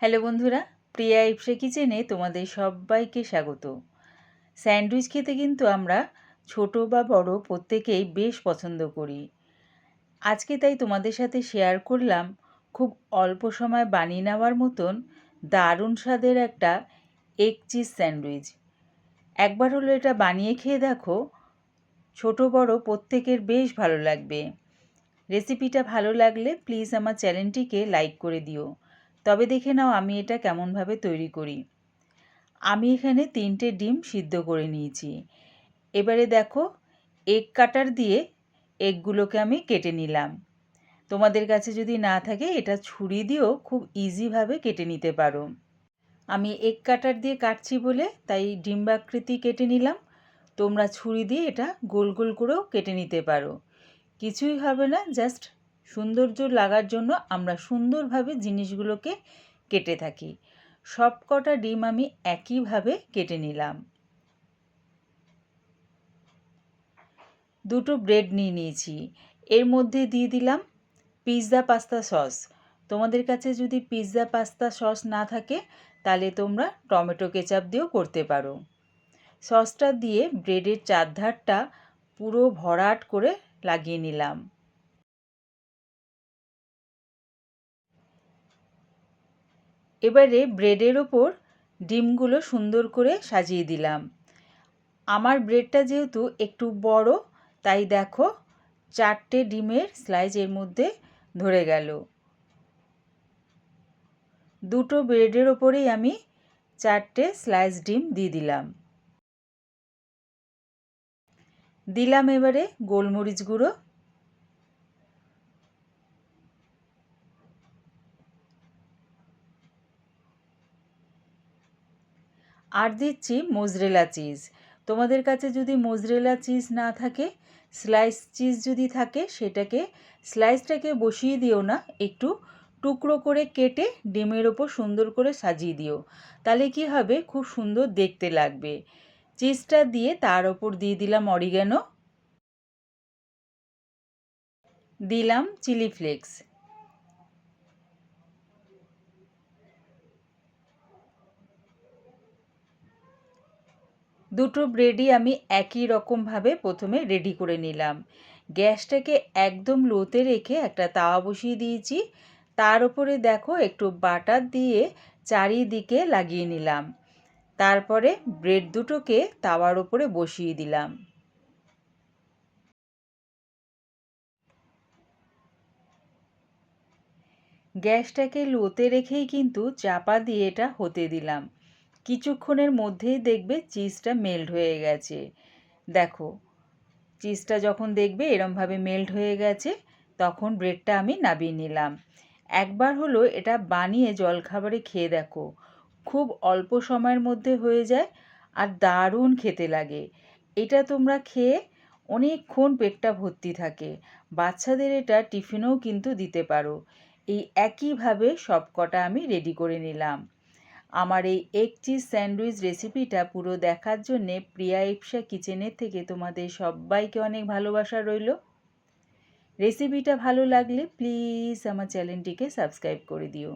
Hello বন্ধুরা, প্রিয়া ইপসে কিচেনে তোমাদের সবাইকে স্বাগত। স্যান্ডউইচ খেতে কিন্তু আমরা ছোট বা বড় প্রত্যেকেই বেশ পছন্দ করি। আজকে তাই তোমাদের সাথে শেয়ার করলাম খুব অল্প সময় বানিয়ে নেওয়ার মতন দারুণ স্বাদের একটা এগ চিজ স্যান্ডউইচ। একবার হলো এটা বানিয়ে খেয়ে দেখো, ছোট বড় প্রত্যেকের বেশ ভালো লাগবে। রেসিপিটা ভালো লাগলে প্লিজ আমার চ্যানেলটিকে লাইক করে দিও। তবে দেখে নাও আমি এটা কেমনভাবে তৈরি করি। আমি এখানে 3টে ডিম সিদ্ধ করে নিয়েছি। এবারে দেখো, এগ কাটার দিয়ে এগগুলোকে আমি কেটে নিলাম। তোমাদের কাছে যদি না থাকে এটা ছুরি দিয়েও খুব ইজিভাবে কেটে নিতে পারো। আমি এগ কাটার দিয়ে কাটছি বলে তাই ডিম্বাকৃতি কেটে নিলাম। তোমরা ছুরি দিয়ে এটা গোল গোল করেও কেটে নিতে পারো। কিছুই হবে না, জাস্ট সৌন্দর্য লাগার জন্য আমরা সুন্দরভাবে জিনিসগুলোকে কেটে থাকি। সব কটা ডিম আমি একইভাবে কেটে নিলাম। দুটো ব্রেড নিয়ে নিয়েছি, এর মধ্যে দিয়ে দিলাম পিৎজা পাস্তা সস। তোমাদের কাছে যদি পিৎজা পাস্তা সস না থাকে তাহলে তোমরা টমেটো কেচাপ দিয়েও করতে পারো। সসটা দিয়ে ব্রেডের চারধারটা পুরো ভরাট করে লাগিয়ে নিলাম। এবারে ব্রেডের ওপর ডিমগুলো সুন্দর করে সাজিয়ে দিলাম। আমার ব্রেডটা যেহেতু একটু বড় তাই দেখো 4টে ডিমের স্লাইস এর মধ্যে ধরে গেল। দুটো ব্রেডের ওপরেই আমি 4টে স্লাইস ডিম দিয়ে দিলাম। দিলাম এবারে গোলমরিচ গুঁড়ো, আর দিচ্ছি মোজরেলা চিজ। তোমাদের কাছে যদি মোজরেলা চিজ না থাকে, স্লাইস চিজ যদি থাকে সেটাকে স্লাইসটাকে বসিয়ে দিও না, একটু টুকরো করে কেটে ডিমের ওপর সুন্দর করে সাজিয়ে দিও। তাহলে কি হবে, খুব সুন্দর দেখতে লাগবে। চিজটা দিয়ে তার ওপর দিয়ে দিলাম অরিগ্যানো, দিলাম চিলি ফ্লেক্স। দুটো ব্রেডই আমি একই রকমভাবে প্রথমে রেডি করে নিলাম। গ্যাসটাকে একদম লোতে রেখে একটা তাওয়া বসিয়ে দিয়েছি। তার উপরে দেখো একটু বাটার দিয়ে চারিদিকে লাগিয়ে নিলাম। তারপরে ব্রেড দুটোকে তাওয়ার উপরে বসিয়ে দিলাম। গ্যাসটাকে লোতে রেখেই কিন্তু চাপা দিয়ে এটা হতে দিলাম। কিছুক্ষণের মধ্যেই দেখবে চিজটা মেল্ট হয়ে গেছে। দেখো, চিজটা যখন দেখবে এরমভাবে মেল্ট হয়ে গেছে তখন ব্রেডটা আমি নামিয়ে নিলাম। একবার হলো এটা বানিয়ে জলখাবারে খেয়ে দেখো, খুব অল্প সময়ের মধ্যে হয়ে যায় আর দারুণ খেতে লাগে। এটা তোমরা খেয়ে অনেকক্ষণ পেটটা ভর্তি থাকে। বাচ্চাদের এটা টিফিনেও কিন্তু দিতে পারো। এই একইভাবে সব কটা আমি রেডি করে নিলাম। আমার এই এগ চিজ স্যান্ডউইচ রেসিপিটা পুরো দেখার জন্যে প্রিয়া ইপসা কিচেনের থেকে তোমাদের সবাইকে অনেক ভালোবাসা রইল। রেসিপিটা ভালো লাগলে প্লিজ আমার চ্যানেলটিকে সাবস্ক্রাইব করে দিও।